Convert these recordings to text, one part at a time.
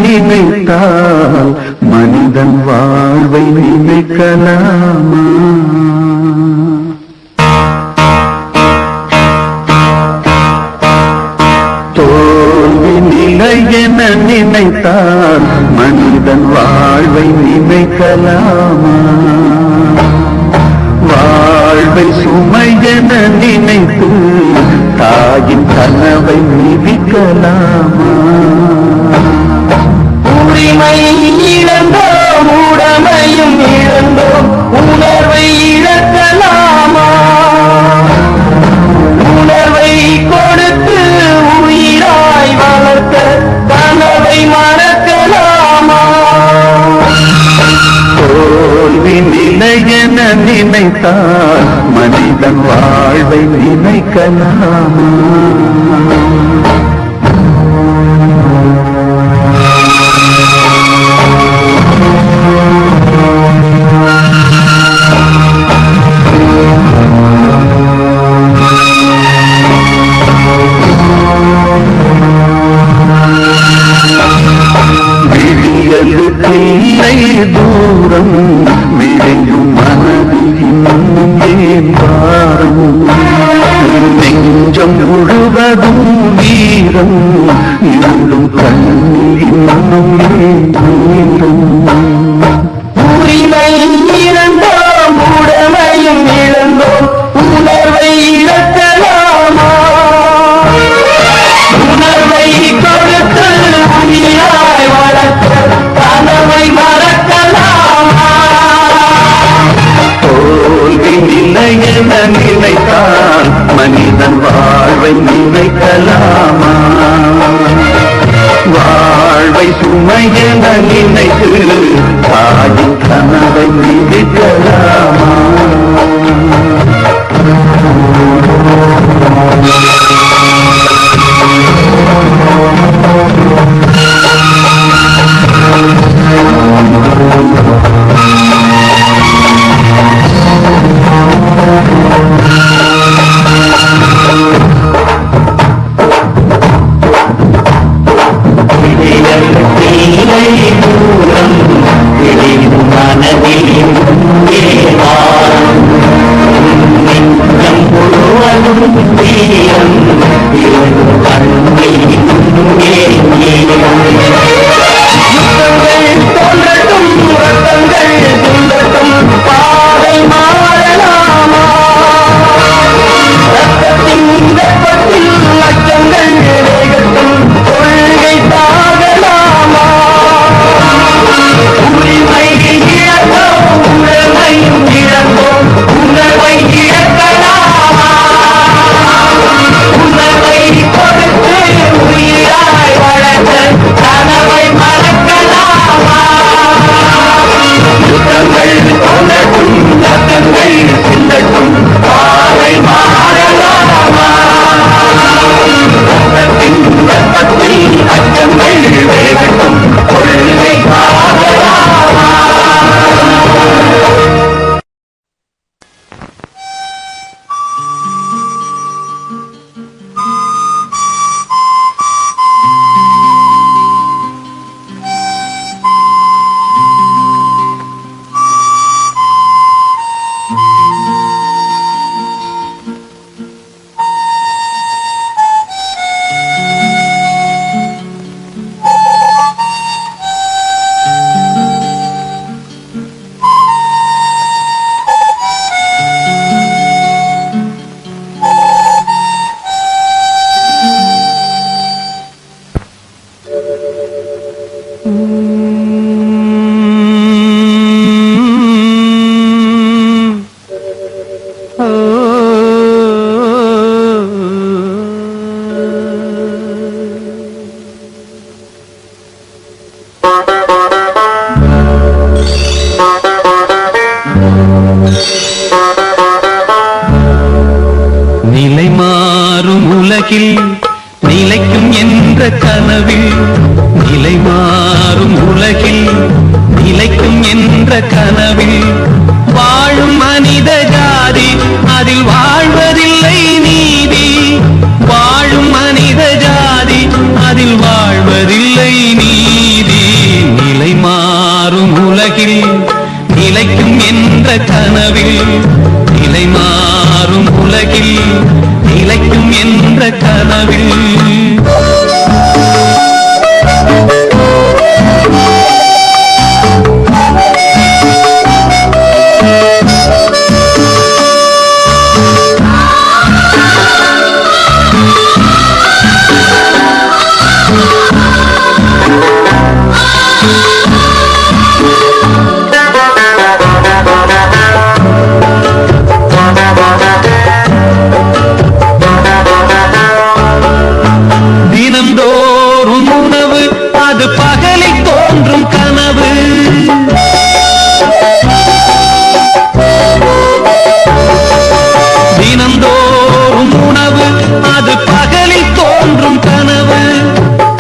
நினைத்தால் மனிதன் வாழ்வை நினைக்கலாமா? தோல்வி நிலை என நினைத்தால் மனிதன் வாழ்வை நினைக்கலாமா? வாழ்வை சுமை என நினைத்து தாயின் கனவை மிதிக்கலாமா? உரிமை இழந்தோம், உடமையும் இழந்தோம், உணர்வை இழக்கலாமா? உணர்வை கொடுத்து உயிராய் வளர்த்த கனவை மறக்கலாமா? தோல்வி நிலை என நினைத்தால் மனிதன் வாழ்வை நினைக்கலாமா? இல்லை தூரம் விளையும் மனதில் இன்னும் ஏன் பாரம்? நெஞ்சம் முழுவதும் வீரம் இருளும் கண்ணில் இன்னும் ஏன் தூரம்? உரிமை இழந்தோம், உடமையும் இழந்தோம், உணர்வை இழக்கலாமா? உணர்வை கொடுத்து உயிராய் வளர்த்த கனவை மறக்கலாமா? தோல்வி நிலை என நினைத்தால் மனிதன் வாழ்வை நினைக்கலாமா? வாழ்வை சுமை என நினைத்து தாயின் கனவை மிதிக்கலாமா? நிலை மாறும் உலகில் நிலைக்கும் என்ற கனவில், நிலை மாறும் உலகில் நிலைக்கும் என்ற கனவில் வாழும் மனித ஜாதி அதில் வாழ்வதில்லை நீதி. வாழும் மனித ஜாதி அதில் வாழ்வதில்லை நீதி. நிலை மாறும் உலகில் நிலைக்கும் என்ற கனவில், நிலை மாறும் உலகில் நிலைக்கும் என்ற கனவில். தினந்தோறும் உணவு அது பகலில் தோன்றும் கனவு. தினந்தோறும் உணவு அது பகலில் தோன்றும் கனவு.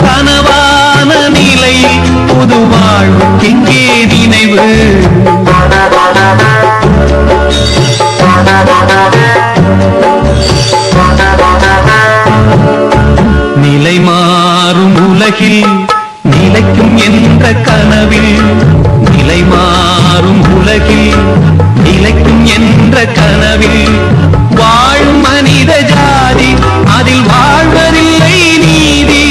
கனவான நிலையில் புது வாழ்வுக்கெங்கே நினைவு. நிலை மாறும் உலகில் நிலைக்கும் என்ற கனவில், நிலை மாறும் உலகில் நிலைக்கும் என்ற கனவில் வாழும் மனித ஜாதி அதில் வாழ்வதில்லை நீதி.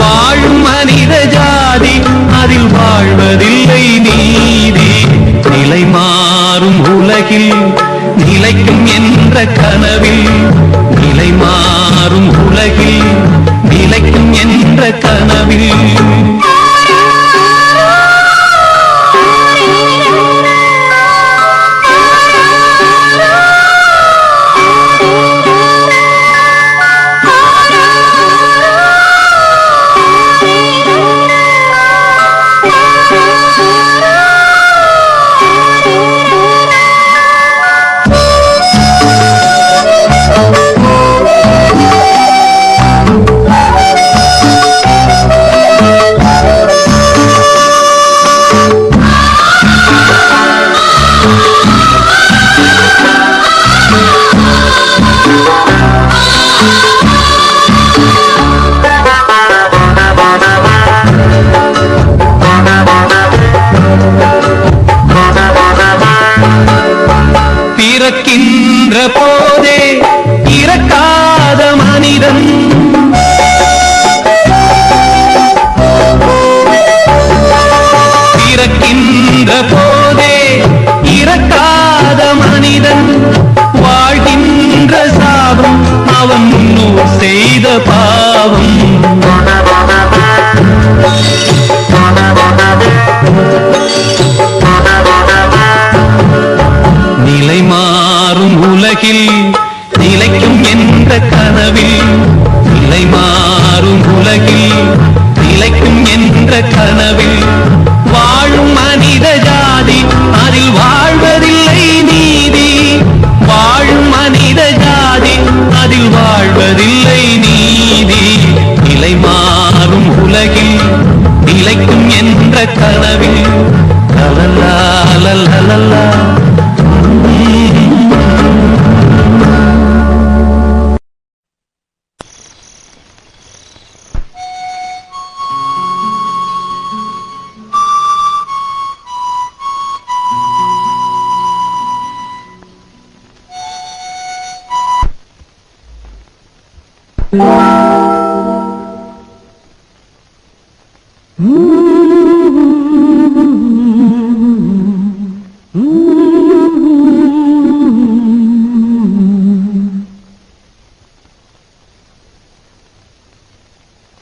வாழும் மனித ஜாதி அதில் வாழ்வதில்லை நீதி. நிலை மாறும் உலகில் நிலைக்கும் என்ற கனவில், நிலை மாறும் உலகில் நிலைக்கும் என்ற கனவில். பிறக்கின்ற போதே இறக்காத மனிதன், பிறக்கின்ற போதே இறக்காத மனிதன் வாழ்கின்ற சாபம் அவன் முன்னோர் செய்த பாவம். நிலை மாறும் உலகில் நிலைக்கும் என்ற கனவில், நிலை மாறும் உலகில் நிலைக்கும் என்ற கனவில் வாழும் மனித ஜாதி அதில் வாழ்வதில்லை நீதி. வாழும் மனித ஜாதி அதில் வாழ்வதில்லை நீதி. நிலை மாறும் உலகில் நிலைக்கும் என்ற கனவில் லலலா லலலா.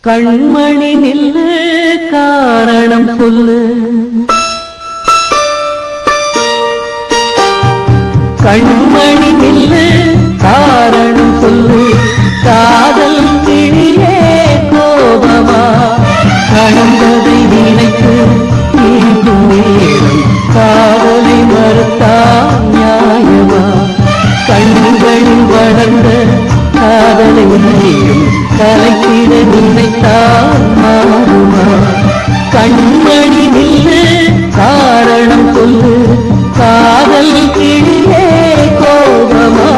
கண்மணி நில்லு காரணம் சொல்லு, கண்மணி நில்லு காரணம் சொல்லு. காதல் கிளியே கோபமா கடந்ததை நினைத்து மீண்டும் நேரம் காதலை மறுத்தா நியாயமா. கண்களில் வளர்ந்த நினைத்தால் மாறுமா? கண்மணி நில்லு, காரணம் சொல்லு, காதல் கிளியே கோபமா?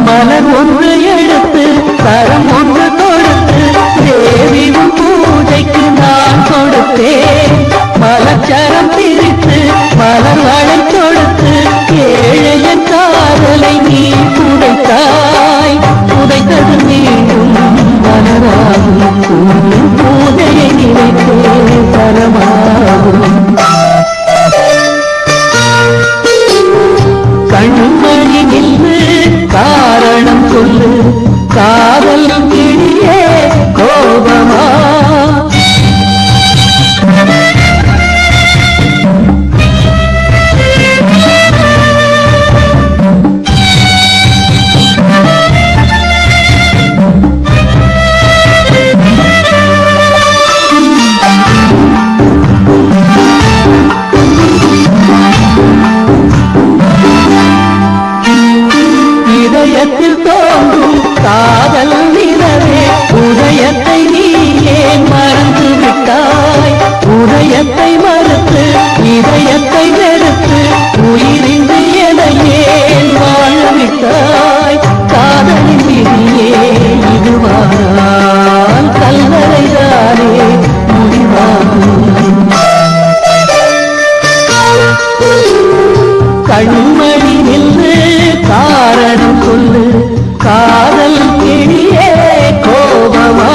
மலர் ஒன்று எடுத்து கரம் ஒன்று கொடுத்து தேவி உன் பூஜைக்கு நான் கொடுத்தேன். மலச்சரம் பிரித்து மலர் வளம் கொடுத்து ஏழைய காதலை நீ புதைத்தாய். புதைத்தது மீண்டும் மலராகும், உன் பூஜையை நினைத்தே பரமாகும். கண்மணி நின்று காரணம் சொல்லு, காதல் கிளியே கோபமா? இதயத்தில் தோன்றும் காதல் நிலவே, உதயத்தை நீ ஏன் மறந்து விட்டாய்? உதயத்தை மறுத்து இதயத்தை வெறுத்து உயிரின்றி என ஏன் வாழ விட்டாய்? காதலின் விதியே இதுவானால் கல்லறைதானே முடிவாகும். கண்மணி நின்று காரணம் சொல்லு, காதல் கிளியே கோபமா?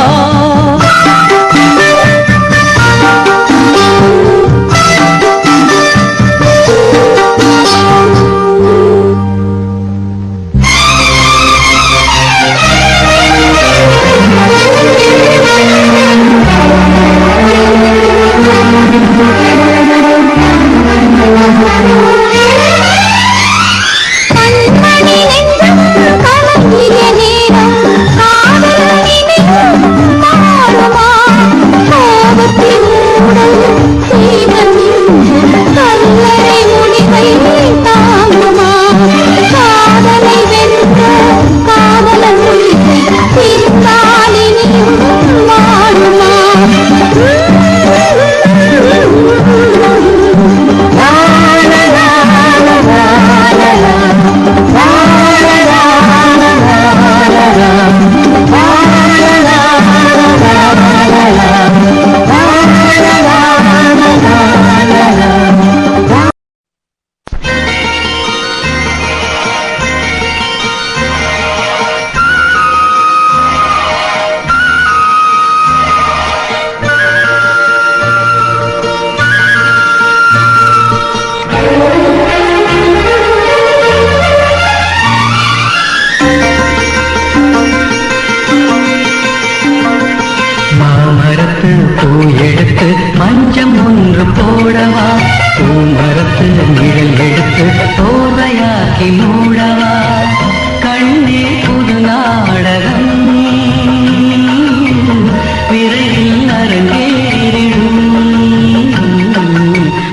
பூ எடுத்து மஞ்சம் ஒன்று போடவா? பூமரத்து நிழல் எடுத்து தோதையாக்கி மூடவா? கண்ணே புது நாடகம் விரைவில் அரங்கேறிடும்.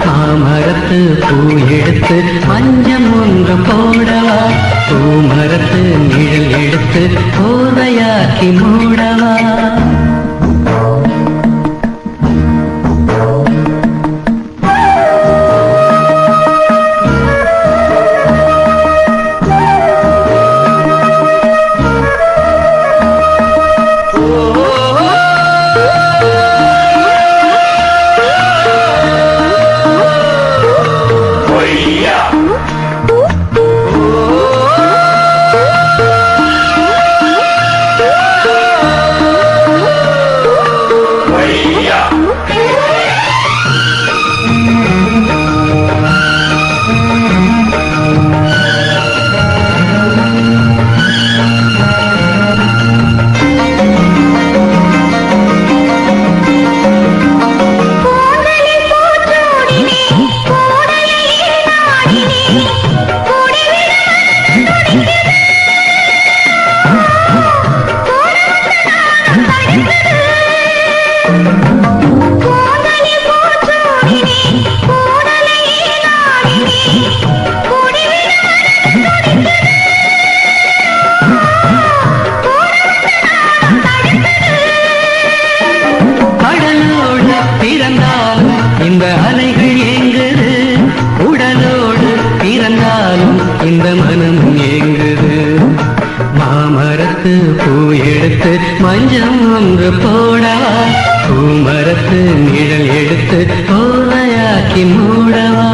மாமரத்து பூ எடுத்து மஞ்சம் ஒன்று போடவா? பூமரத்து நிழல் எடுத்து தோதையாக்கி மூடவா? ஒன்று போடவா பூமரத்து நிழல் எடுத்து போதையாக்கி மூடவா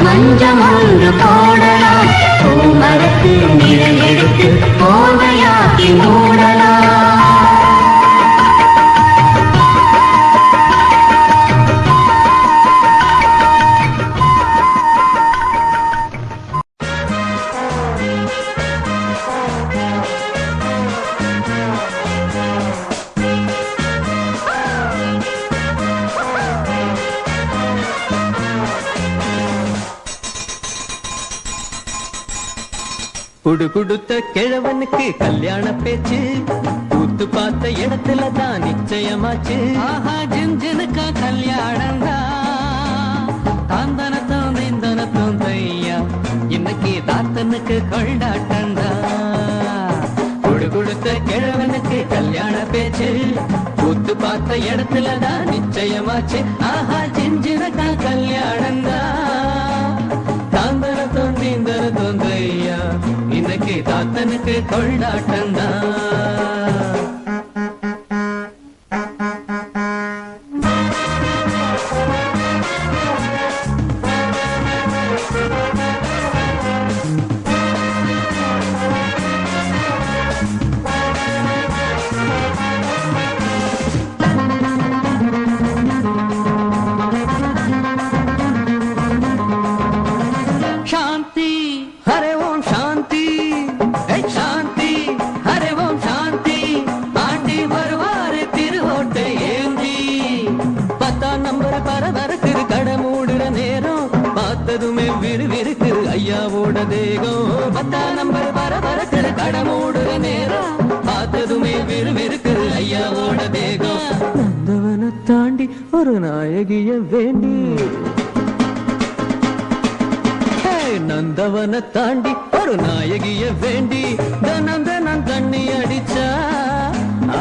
மஞ்சம் ஒன்று போடலாம் பூமரத்து நிழல் எடுத்து போதையாக்கி மூடலாம் குடு குடுத்த கிழவனுக்கு கல்யாண பேச்சு கூத்து பார்த்த இடத்துல தான் நிச்சயமாச்சு ஆஹா ஜின்ஜினுக்கா கல்யாணம் தாந்தனத்தோம் நீந்தனத்தோம் தையா இன்னைக்கு தாத்தனுக்கு கொண்டாட்டந்தா குடு குடுத்த கிழவனுக்கு கல்யாண பேச்சு கூத்து பார்த்த இடத்துல தான் நிச்சயமாச்சு ஆஹா ஜின்ஜினுக்கா கல்யாணம் தாந்தனத்தோம் நீந்தனத்தோம் தையா இன்னைக்கு தாத்தனுக்கு கொண்டாட்டந்தா शांति हरे ओम शांति शांति हरे ओम शांति आंटी வருவாரு திருவோட்டை ஏந்தி 10 நம்பர் பரபரக்குது கடை மூடுற நேரம் பார்த்ததுமே விறுவிறுக்குது ஐயாவோட தேகம் 10 நம்பர் பரபரக்குது கடை மூடுற நேரம் பார்த்ததுமே விறுவிறுக்குது ஐயாவோட தேகம் நந்தவனை தாண்டி ஒரு நாயகிய வேண்டி நந்தவனை தாண்டி ஒரு நாயகிய வேண்டி தனம் தனம் தண்ணி அடிச்சா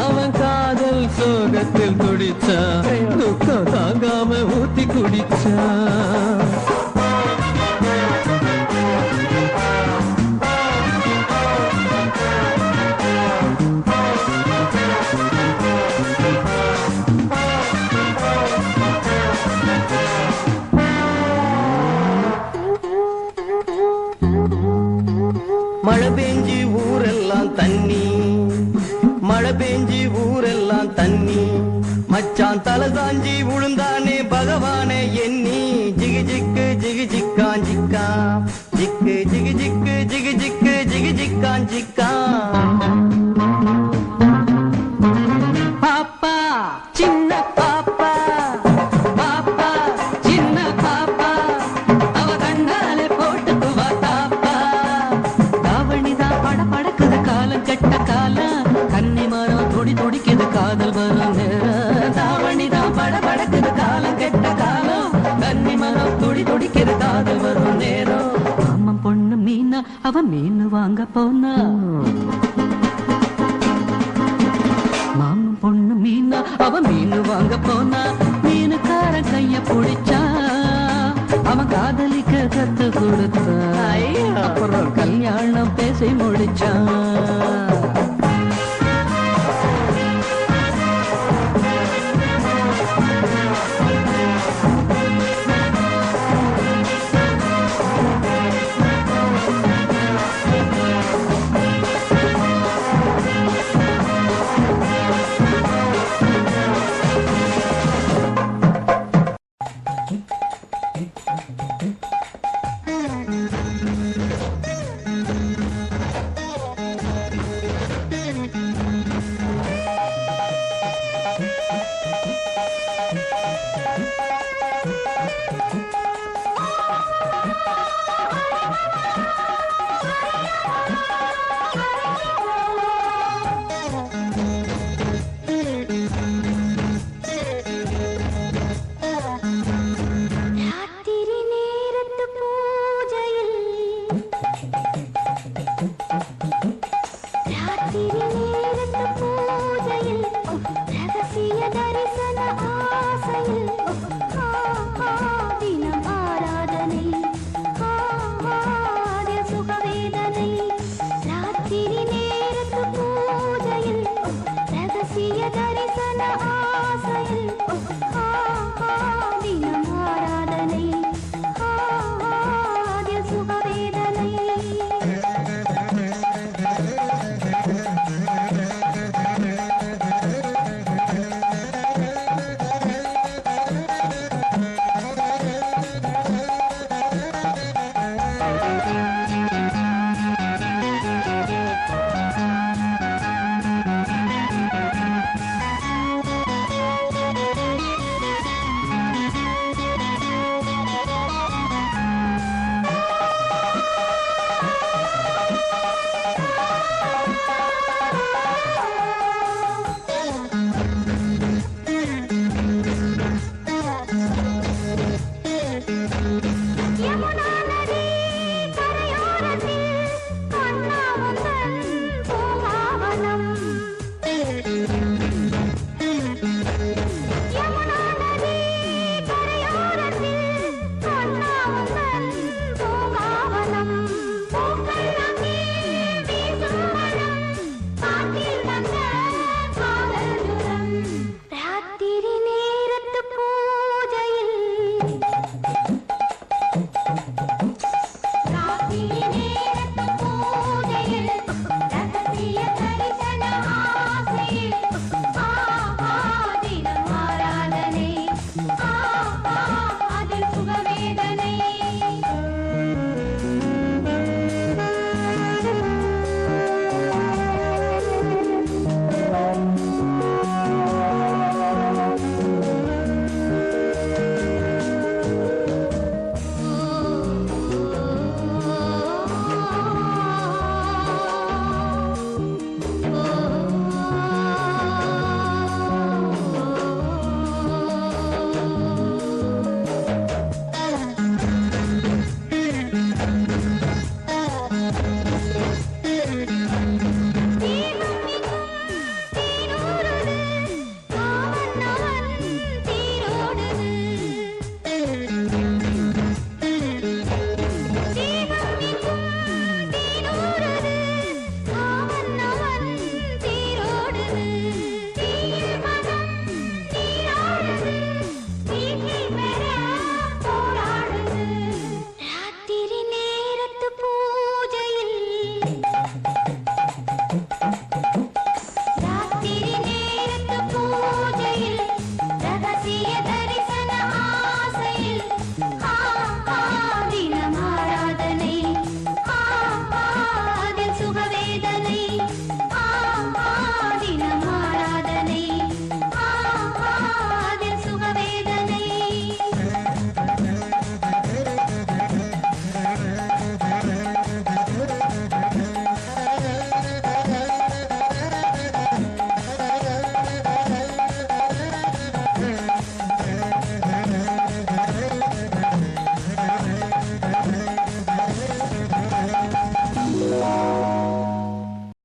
அவன் காதல் சோகத்தில் துடிச்சா துக்கம் தாங்காம ஊத்தி குடிச்சா மழை பெஞ்சி ஊரெல்லாம் தண்ணி மழை பெஞ்சி ஊரெல்லாம் தண்ணி மச்சான் தலை சாஞ்சி உளுந்தானே பகவானே எண்ணி ஜிகு ஜிக்கு ஜிகு ஜிக்கான் ஜிக்கா ஜிக்கு ஜிகு ஜிக்கு ஜிகு ஜிக்கு ஜிகு ஜிக்கான் ஜிக்கா பாப்பா சின்ன பாப்பா பாப்பா சின்ன பாப்பா அவ கண்ணாலே போட்டுக்குவா தாப்பா தாவணிதான் பட படக்குது காலம் கெட்ட காலம் கன்னி மரம் துடி துடிக்குது காதல் வரும் நேரம் தாவணிதான் பட படக்குது காலம் கெட்ட காலம் கன்னி மரம் துடி துடிக்குது காதல் வரும் நேரம் அம்மன் பொண்ணு மீன் வாங்க போனா மாமன் பொண்ணு மீனா அவ மீன் வாங்க போனா மீனுக்கார கைய பிடிச்சா அவன் காதலிக்க கத்து கொடுத்தான் அப்புறம் கல்யாணம் பேசி முடிச்சான் தரிசன